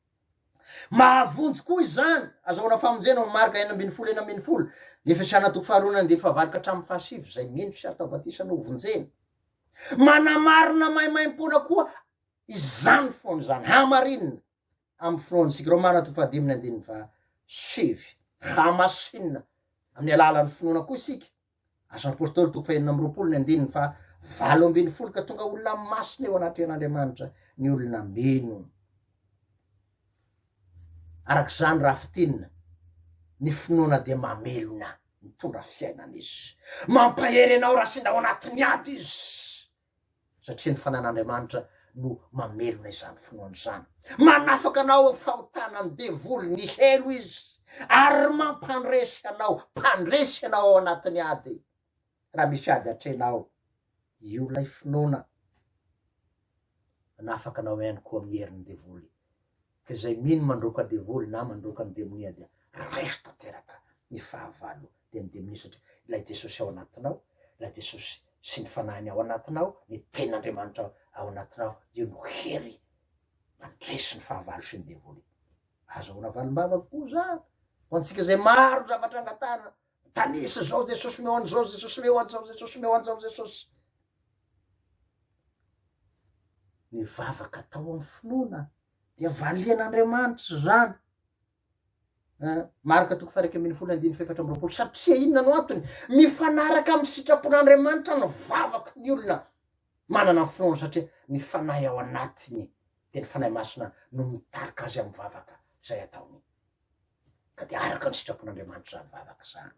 Mahavonjy koa izany, azahoana famonjena marika 9:10 ny fiasana toko faharoa de fahavalika hatramin'ny fahasivy zay mino sy atao batisa no vonjena. Manamarina maimaim-pona koa izany foana zany, hamarinina amin'ny finoanisika. Romana toko 5:7 hamasinina amin'ny alalan'ny finoana koa isika. Asan'ny apôstôly toko 2:9 ka tonga olona masina eo anatin'Andriamanitra ny olona meno. Arak'izany raha fitinina ny finoana de mamelona mitondra fiainana izy, mampahery anao raha sendra ao anatiny ady izy, satria ny fanan'Andriamanitra no mamelona izany finoana izany. Manafaka anao amin'ny fahotana ny devoly, ny helo izy, ary mampandresy anao, mpandresy anao ao anatiny ady. Raha misy ady atrenao, io lay finoana. Manafaka anao ihany koa amin'ny herin'ny devoly. Ka zay mino mandroka devoly na mandroka ny demonia dia reso tanteraka ny fahavalo de ny demonia satria ilay Jesosy ao anatinao, ilay Jesosy sy ny fanahiny ao anatinao, ny ten'Andriamanitra ao anatinao, io no hery mandresy ny fahavalo sy ny devoly. Azahoana valim-bavaka koa zany ho antsika zay maro zavatra angatana. Tanisa zao Jesosy meo an'izao, Jesosy meo an'izao, Jesosy meo an'izao, Jesosy. Ny vavaka atao amin'ny finoana dia valian'Andriamanitra zany. Marika toko 1:24 satria inona no antony? Mifanaraka amin'ny sitrapon'Andriamanitra ny vavaka ny olona manana finoana satria ny fanahy ao anatiny de ny fanahy masina no mitarika azy amin'ny vavaka zay ataony. Ka de araka ny sitrapon'Andriamanitra zany vavaka zany.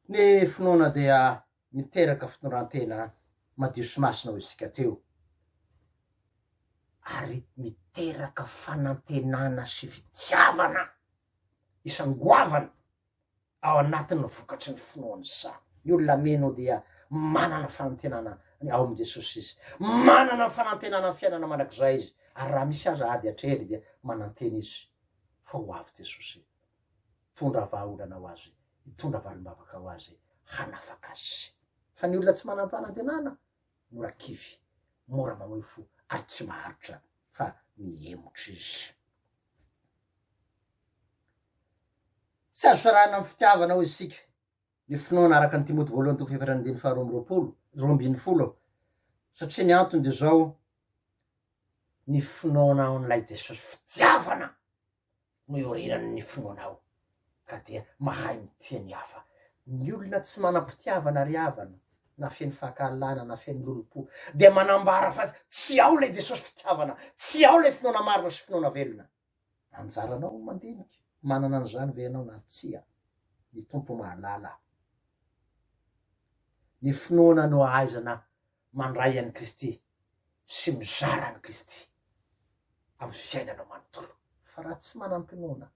Ny finoana dia miteraka fitondran-tena madio sy masina ho isika teo, ary miteraka fanantenana sy fitiavana isangoavana ao anatin'ny vokatry ny finoana zany. Ny olona meno dia manana fanantenana ao amin'ny Jesosy izy, manana fanantenana amin'ny fiainana mandrakizay izy, ary raha misy aza ady atrehely dia manantena izy fa ho avy Jesosy hitondra vahaolana ho azy, hitondra valim-bavaka ho azy, hanafaka azy. Fa ny olona tsy manam-panantenana mora kivy, mora mamoy fo, ary tsy maharitra fa mihemotra izy. Tsy azo sarana amin'ny fitiavana ho isika ny finoana araka ny Timoty 2:2 satria ny antony de zao, ny finoana aon'ilay Jesosy fitiavana no iorinany ny finoana ao, ka dia mahay mitia ny hafa. Ny olona tsy manam-pitiavana ry havana, na feny fahakalana na feny lolopo, de manambara fa tsy ao lay Jesosy fitiavana, tsy ao lay finoana marina sy finoana velona. Anjaranao mandiniky, manana an'izany ve ianao na tsia? Ny tompo mahalala. Ny finoana no ahaizana mandray an'i Kristy sy mizara an'i Kristy amin'ny fiainanao manontolo. Fa raha tsy manam-pinoana,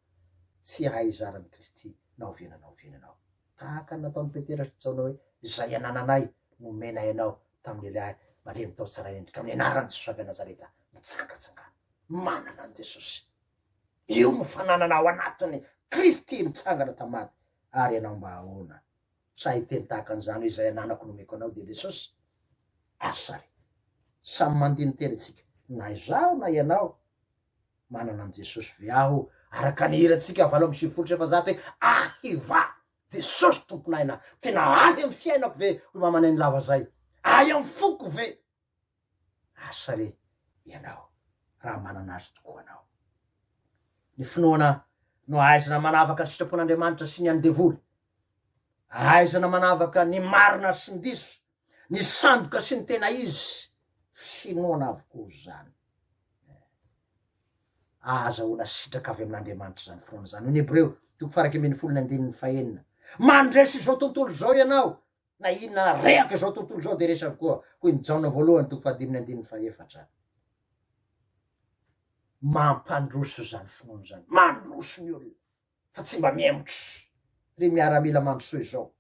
tsy ahay izara an'i Kristy na oviananao. Tahaka nataon'ny Petera sy tsaona hoe izay anananay no mena ianao tamin'ny lehilahy malemy tao tsara endrika, amin'ny anaran'i Jesosy avy Nazareta mitsangatsangana. Manana an' Jesosy, io no fananana ao anatiny Kristy mitsangana tamaty, ary ianao mba ahoana? Sa hiteny tahaka an'izany hoe izay ananako nomeko anao de Jesosy? Asary samy mandiny tena tsika na izao na ianao manana an Jesosy ve aho araka ny hiratsika valo amby sivifolo sy efazato hoe ahiva Jesosy tomponaina tena ahy amy fiainako ve hoe mamanay ny lava zay ahy amy foko ve asa re ianao raha manana azy tokoa anao ny finoana no aizana manavaka ny sitrapon'Andriamanitra sy ny andevoly aizana manavaka ny marina sy ny diso ny sandoka sy ny tena izy finoana avokoa zany azahoana sitraka avy amin'Andriamanitra zany finoana zany ny Hebreo 12:9 mandresy izao tontolo zao ianao na inona reaka izao tontolo zao de resy avokoa koa ny Jaona voalohany 5:1 mampandroso zany finoana zany mandroso ny olona fa tsy mba miemotry re miaramila mandroso izao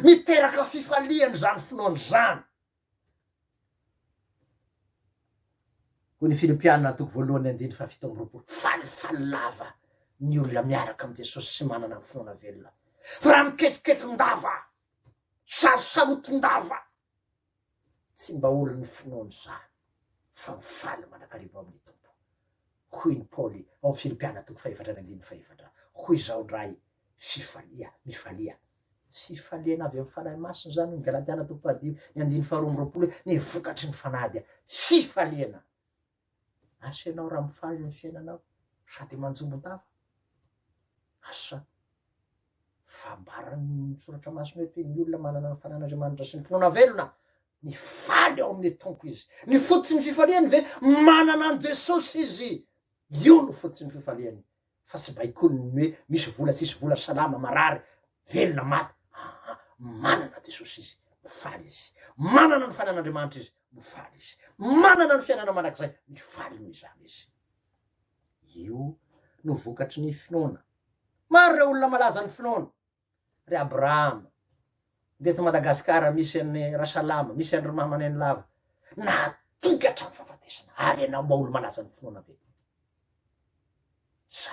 miteraka fifaliany zany finoana zany koa ny Filipiana 2:1-7 falifaly lava ny olona miaraka amy Jesosy sy manana ny finoana velona fa raha miketroketron-dava sarosaroton-dava tsy mba olo ny finoana zany fa mifaly manakarivo amin'ny tompo hoy ny Paoly ao Filipiana 2:4-5 hoy zao ndray mifalia fifaliana avy amy fanahy masina zany ny Galatiana 2:2 ny vokatry ny fanadia fifaliana asa ianao raha mifaly ny fiainanao sady manjombon-dava asa fambarany soratra masina hoe ny olona manana ny fanan'Andriamanitra sy ny finoana velona ny faly ao amin'ny tompo izy ny fototsy ny fifaliany ve manana an Jesosy izy io no fototsy ny fifaliany fa tsy baikony hoe misy vola tsisy vola salama marary velona maty manana Jesosy izy mifaly izy manana ny fanan'Andriamanitra izy mifaly izy manana ny fiainana manakizay mifaly noho izany izy io no vokatry ny finoana maro re olona malaza ny finoana ry Abrahama deto Madagasikara misy any Rasalama misy any Mahamaneny lava natokatra ny fahafatesana ary ianao mba olo malaza ny finoana be sa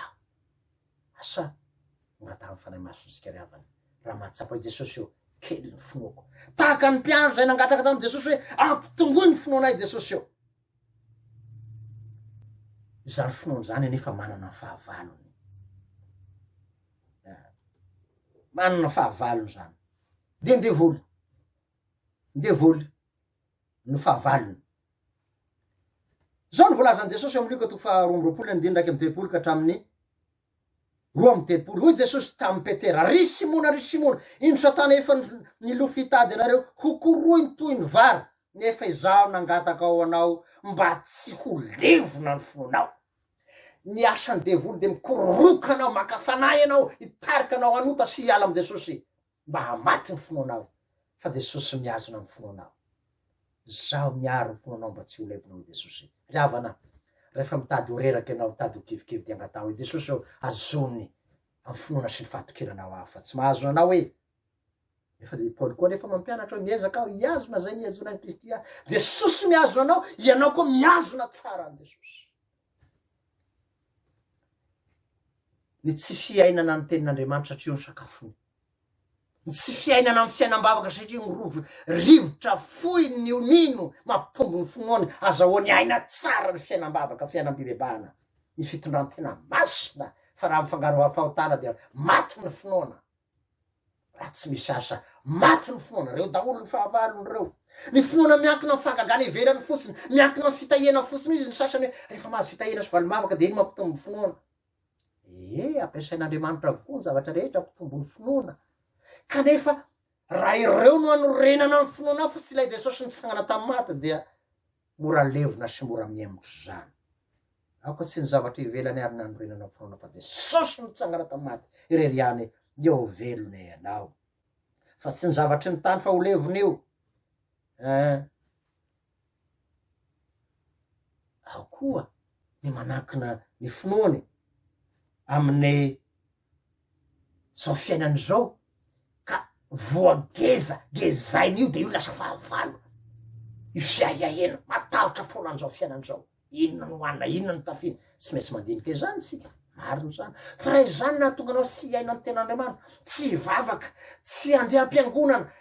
asa ngatany fanahy maso sika ry havany raha mahatsapa i Jesosy io kely ny finoako tahaka ny mpiandro zay nangataka tamy Jesosy hoe ampitongoy ny finoanay Jesosy io zany finoana zany anefa manana ny fahavalony manana ny fahavalony zany de ndevoly ny fahavalony zao ny volazany Jesosy amy Luka 2:2 ka hatramin'ny 2:30 hoy Jesosy tamy Petera ry Simona ino satana efa ny lo fitady anareo hokoroiny toy ny vary nefa izaho nangataka ao anao mba tsy ho levona ny fonao ny asany devoly de mikororoka anao makafanay anao hitarika anao anota sy hiala amy Jesosy mba hamaty ny finoanao fa Jesosy miazona ny finoanao zaho miaro ny finoanao mba tsy ho levonao Jesosy ry havana rehefa mitady ho reraky anao mitady ho kivikivy de angatao Jesosy eo azony amy finoana sy ny fahatokeranao aho fa tsy mahazo anao hoe efa de Paoly koa nefa mampianatra hoe miezaka aho hiazona zay niazona ny Kristy Jesosy miazo anao ianao koa miazona tsara an Jesosy ny tsy fiainana ny tenin'Andriamanitra satria ny sakafony ny tsy fiainana amy fiainam-bavaka satria ny rivotra foy ny onino mampitombo ny finoany azahoany aina tsara ny fiainam-bavaka fiainam-pibebahana ny fitondrantena masina fa raha mifangaro fahotana dia maty ny finoana raha tsy misy asa maty ny finoana reo daholo ny fahavalony reo ny finoana miankina ny fangagana ivelany fotsiny miankina ny fitahiana fotsiny izy ny sasany hoe rehefa mahazo fitahiana sy valom-bavaka de iny mampitombo ny finoana ampiasain'Andriamanitra avokoa ny zavatra rehetra ampitombo ny finoana kanefa raha ireo no anorenana ny finoana fa tsy ilay Jesosy nitsangana tamy maty dia mora levona sy mora miemotry zany aoka tsy ny zavatra ivelany ary ny anorenana ny finoana fa Jesosy nitsangana tamy maty ireriany eo velona ianao fa tsy ny zavatry ny tany fa ho levona io ao koa ny manankina ny finoany amin'ny zao fiainany zao ka voagezainy io de io lasa fahavalo ifiahiahena matahotra foana an'izao fiainany zao inona no hoanina inona no tafina tsy maintsy mandinika izany sika mariny zany fa raha izany nahatonga anao tsy hiaina ny ten'Andriamanitra tsy hivavaka tsy handeha am-piangonana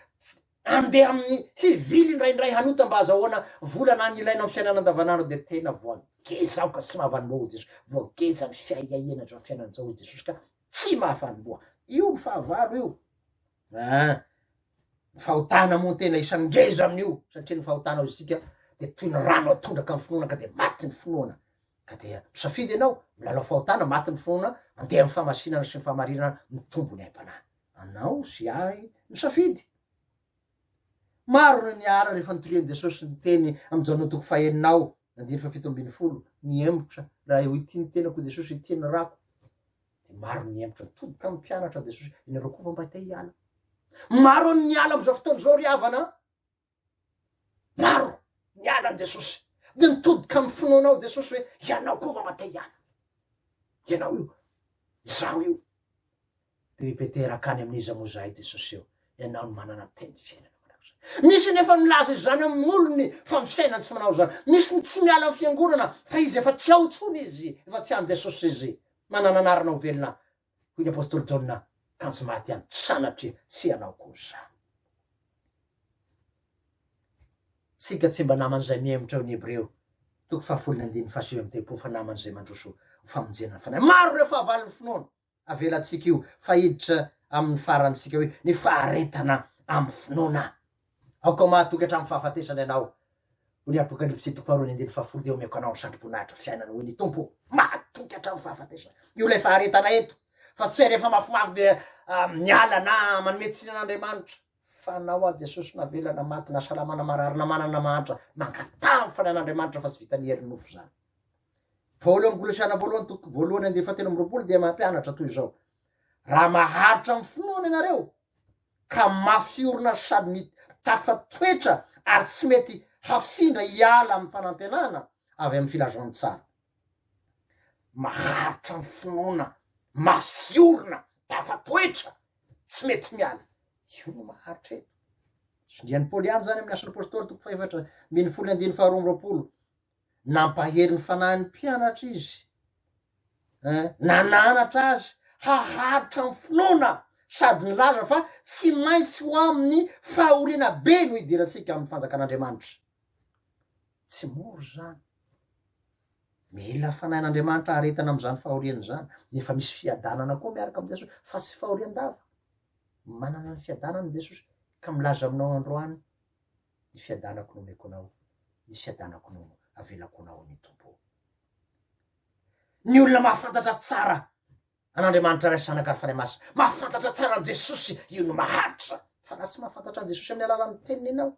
andeha amin'ny hivily indraindray hanota mba azahoana volana any ilaina amin'ny fiainana andavanandro de tena voagezaho ka tsy mahavanimboa ho jesosy voageza ny fiaienatra ny fiainan'izao ho jesosy ka tsy mahavanimboa io ny fahavalo io ny fahotana moa tena isangeza amin'io satria ny fahotana isika de toy ny rano atondraka amin'ny finoana ka de maty ny finoana ka de misafidy ianao milalao fahotana maty ny finoana andeha amin'ny famasinana sy ny fahamarinana mitombo ny aim-panahy anao sy ahy misafidy maro ny ara rehefa nitorian'i Jesosy ny teny am'izao toko faheninao andiny fa 7 niembotra raha eo ity ny tenako Jesosy ity ny rako de maro niembotra nitoboka amin'ny mpianatra Jesosy inareo koa mba te hiala maro ny ala am'izao fotoana zao ry havana maro niala an Jesosy de nitoboka amin'ny finoanao Jesosy hoe ianao koa mba te hiala ianao io zaho io de ripetera any amin'iza moa zahay Jesosy eo ianao no manana teny fiainana misy nefa milaza izany amin'ny olony fa misaina tsy manao zany misy ny tsy miala amin'ny fiangonana fa izy efa tsy aotsony izy efa tsy any Jesosy izy manana anarana ho velona hoy ny apôstôly Jaona kanjo maty any sanatria tsy anao koa zany sika tsy mba naman'izay miembotra ny Hebreo toko 7:7 fa naman'izay mandroso famonjena fanahy maro reo fahavalon'ny finoana avelatsika io fahiditra amin'ny farantsika hoe ny faharetana amin'ny finoana aoka mahatoky hatramin'ny fahafatesana ianao hoy apokalipsy 2:10 de omeko anao ny sandrom-boninahitra fiainana hoy ny tompo mahatoky hatramin'ny fahafatesana io lay faharetana eto fa tsy rehefa mafimafy de miala na manome tsinan'Andriamanitra fa anao a Jesosy navelana maty na salamana marary na manana mahantra mangatamy fanan'Andriamanitra fa tsy vita ny herinofo zany Paoly amin'ny Kolosiana 1:7 dia mampianatra toy izao raha maharitra amin'ny finoana ianareo ka mafiorina sady tafatoetra ary tsy mety hafindra hiala amin'ny fanantenana avy amin'ny filazony tsara maharitra amin'ny finoana mafiorina tafatoetra tsy mety miala io no maharitra eto sondrian'ny Paoly ihany zany amin'ny asan'ny apôstôly 2:12 nampahery ny fanahin'ny mpianatra izy nananatra azy haharitra amin'ny finoana sady nilaza fa tsy maintsy ho amin'ny fahoriana be no hidirantsika amin'ny fanjakan'Andriamanitra tsy moro zany mila fanahin'Andriamanitra aretana am'izany fahoriana zany nefa misy fiadanana koa miaraka amin'ny Jesosy fa tsy fahorian-dava manana ny fiadanany Jesosy ka milaza aminao androany ny fiadanako no omeko anao ny fiadanako no avelako anao ny tompo ny olona mahafantatra tsara an'Andriamanitra ray sanaka ary fanahy masina mahafantatra tsara an Jesosy io no maharitra fa raha tsy mahafantatra an Jesosy amin'ny alalan'ny teniny ianao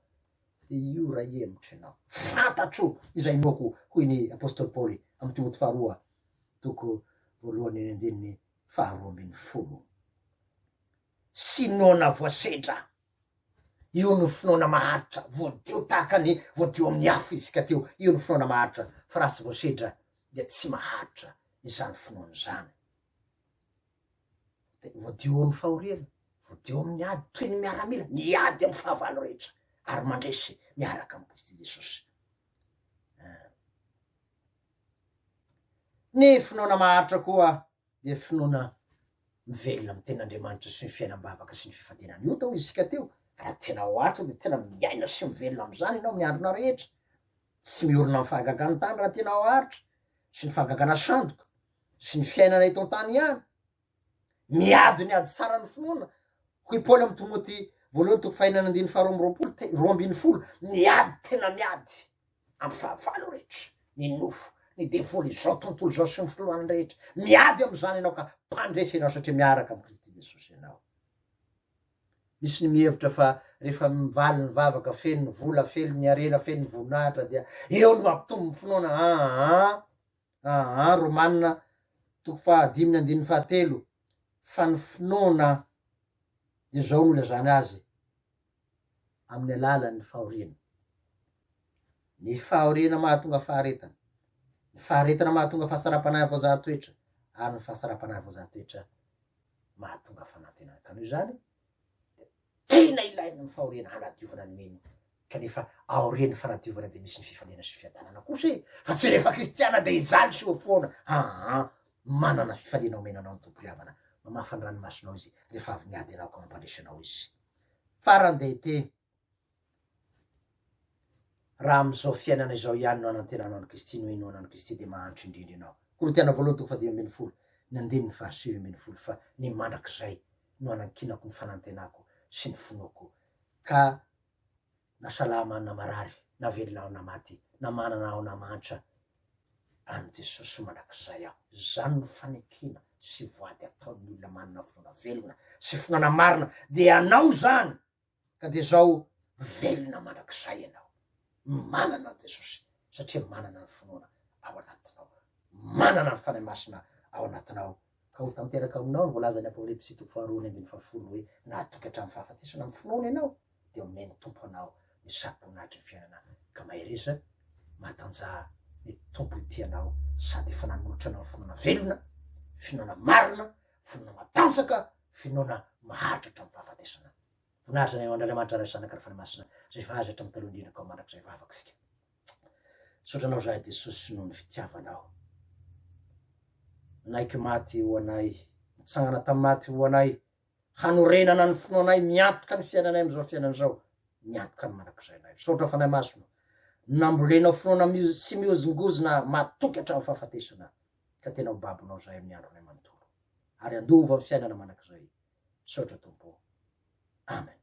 de io raha emotra ianao fantatro izay noako hoy ny apôstôly Paoly amin'ny Timoty 2:2 sinoana voasedra io no finoana maharitra voadio takany voadio amin'ny afo izika teo io no finoana maharitra fa raha tsy voasedra de tsy maharitra izany finoana zany de voadio amin'ny fahoriana voadio amin'ny ady toy ny miaramila miady amin'ny fahavalo rehetra ary mandresy miaraka amin'ny Kristy Jesosy ny finoana maharitra koa de finoana mivelona amin'ny ten'Andriamanitra sy ny fiainam-bavaka sy ny fifatenana io tao izika teo raha tena oatra de tena miaina sy mivelona am'izany ianao amin'ny androna rehetra tsy miorona amin'ny fahagagana tany raha tena oharitra sy ny fahagagana sandoka sy ny fiainana eto an-tany ihany miady tsara ny finoana hoy Paoly amin'ny Timoty 2:2 miady tena miady amin'ny fahavalo rehetra ny nofo ny devoly zao tontolo zao sy ny filohan'ny rehetra miady am'izany ianao ka mpandresy ianao satria miaraka amin'ny Kristy Jesosy ianao misy ny mihevitra fa rehefa mivaly ny vavaka feno ny vola feno ny arena feno ny voninahitra dia eo no mampitombo ny finoana Romanina 5:7 fa ny finoana de zao no ilazany azy amin'ny alalan'ny fahoriana ny fahoriana mahatonga faharetana ny faharetana mahatonga fahasara-panahy voazahatoetra ary ny fahasara-panahy voazahatoetra mahatonga fanantenana ka noho zany tena ilaina ny fahoriana hanadiovana ny meno kanefa aorian'ny fanadiovana de misy ny fifaliana sy fiadanana kosa fa tsy rehefa kristiana de ijaly sy foana manana fifaliana omenanao ny tompo havana mamafany ranomasinao izy rehefa avy miady anao ka mampandresanao izy farany de te raha am'izao fiainana izao ihany no anantenanao any Kristy no ino anany Kristy de mahantra indrindra ianao. Korotena voalohany toko 10:20 ny 9:7 fa ny mandrakizay no anankinako ny fanantenako sy ny finoako ka na salama na marary na velona aho na maty na manana aho na mantra any Jesosy mandrakizay aho. Zany no fanekena sy voady ataon'ny olona manana finoana velona sy finoana marina de anao zany ka de zao velona mandrakizay ianao manana Jesosy satria manana ny finoana ao anatinao, manana ny fanahy masina ao anatinao ka ho tanteraka aminao ny voalaza ny Apokalipsy 2:7 hoe natoky hatramin'ny fahafatesana amin'ny finoana ianao de omeny tompo anao ny sarim-poninahitra ny fiainana ka mahiresa mahatanjaha ny tompo ity anao sady efa nanolotra anao ny finoana velona, finoana marina, finoana matanjaka, finoana maharitra hatramin'ny fahafatesana. Voninahitra ny Andriamanitra ray sanaka ary fanahy masina zay vazy hatramin'ny taloha indrindra ka mandrakizay vavaka sika. Sotranao zahay Jesosy noho ny fitiavanao. Naiky maty ho anay, mitsangana tamy maty ho anay, hanorenana ny finoanay, miantoka ny fiainanay am'izao fiainana zao, miantoka ny mandrakizay anay. Sotra fanahy masina, nambolenao finoana sy miozongozona matoky hatramin'ny fahafatesana ka tena ho babonao zahay amin'ny andronay manontolo ary andova ny fiainana mandrakizay. Sotra Tompo. Amen.